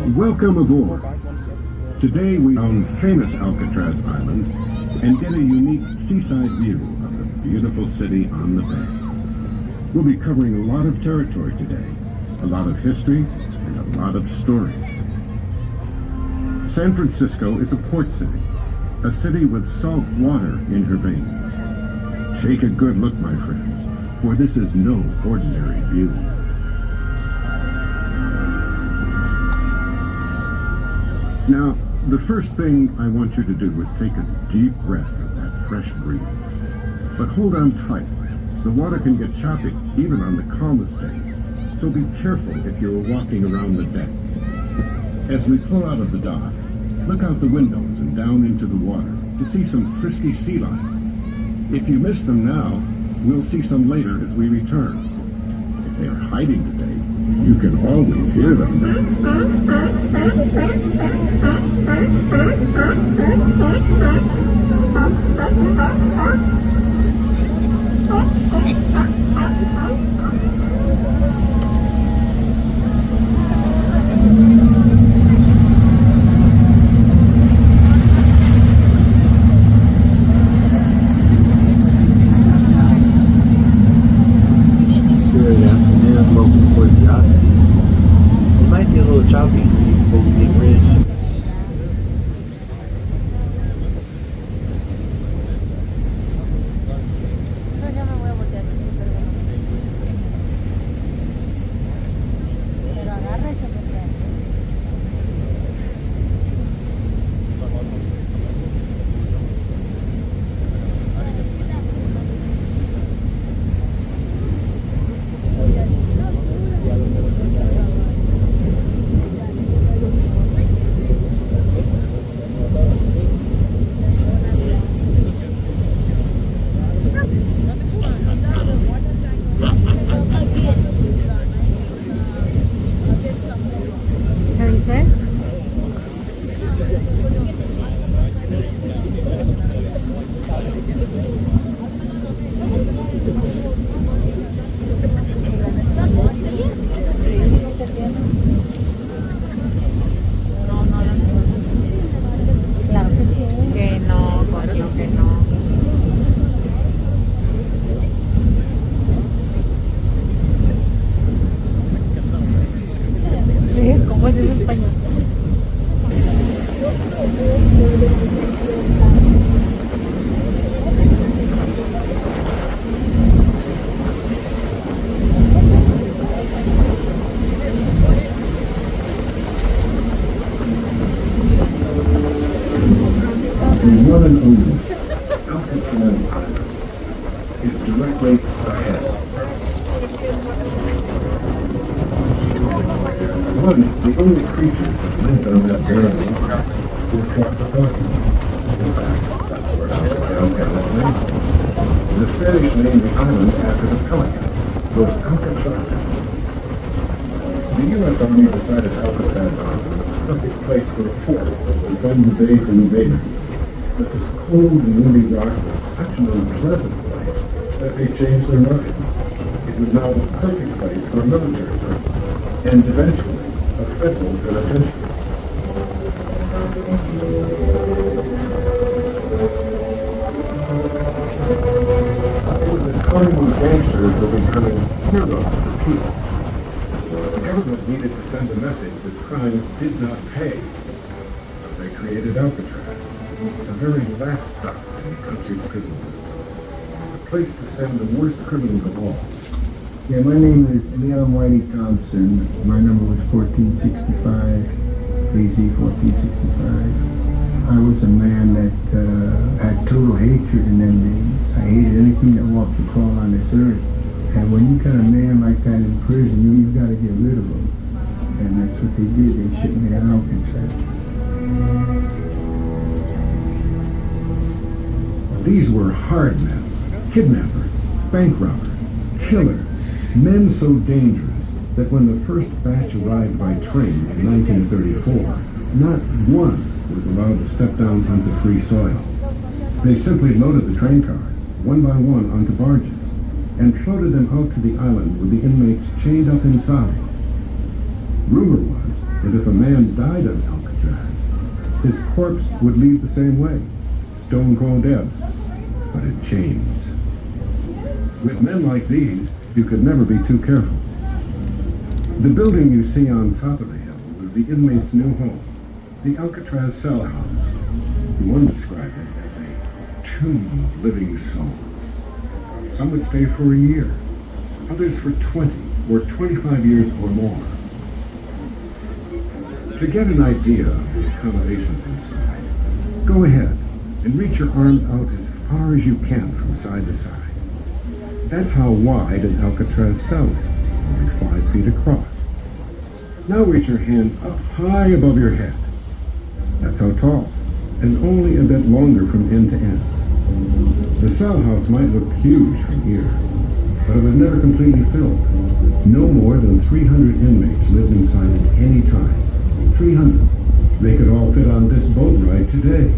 Welcome aboard. Today we on famous Alcatraz Island and get a unique seaside view of the beautiful city on the bay. We'll be covering a lot of territory today, a lot of history and a lot of stories. San Francisco is a port city, a city with salt water in her veins. Take a good look, my friends, for this is no ordinary view. Now, the first thing I want you to do is take a deep breath of that fresh breeze. But hold on tight. The water can get choppy even on the calmest days, so be careful if you're walking around the deck. As we pull out of the dock, look out the windows and down into the water to see some frisky sea lions. If you miss them now, we'll see some later as we return. If they are hiding today, you can always hear them. One and only Alcatraz Island is directly ahead. Once, the only creatures that lived on that barren rock were crocodiles. In fact, that's where Isla De Alcatraz is. The Spanish named the island after the pelican, Los Alcatrazes. The U.S. Army decided Alcatraz Island was a perfect place for a fort to defend the bay from invaders. But this cold and windy rock was such an unpleasant place that they changed their mind. It was now the perfect place for a military base, and eventually a federal penitentiary. It was a time when gangsters were becoming heroes for people. The government needed to send a message that crime did not pay, so they created Alcatraz. The very last stop in the country's prison system. A place to send the worst criminals of all. Yeah, my name is Leon Whitey Thompson. My number was 1465, 3Z 1465. I was a man that had total hatred in them days. I hated anything that walked or crawled on this earth. And when you got a man like that in prison, you've got to get rid of him. And that's what they did. They shipped me to Alcatraz. These were hard men, kidnappers, bank robbers, killers, men so dangerous that when the first batch arrived by train in 1934, not one was allowed to step down onto free soil. They simply loaded the train cars, one by one, onto barges, and floated them out to the island with the inmates chained up inside. Rumor was that if a man died on Alcatraz, his corpse would leave the same way, stone cold dead, but in chains. With men like these, you could never be too careful. The building you see on top of the hill was the inmates' new home, the Alcatraz cell house. One described it as a tomb of living souls. Some would stay for a year, others for 20 or 25 years or more. To get an idea of the accommodations inside, go ahead and reach your arms out as far as you can from side to side. That's how wide an Alcatraz cell is, only 5 feet across. Now reach your hands up high above your head. That's how tall, and only a bit longer from end to end. The cell house might look huge from here, but it was never completely filled. No more than 300 inmates lived inside at any time. 300. They could all fit on this boat ride today.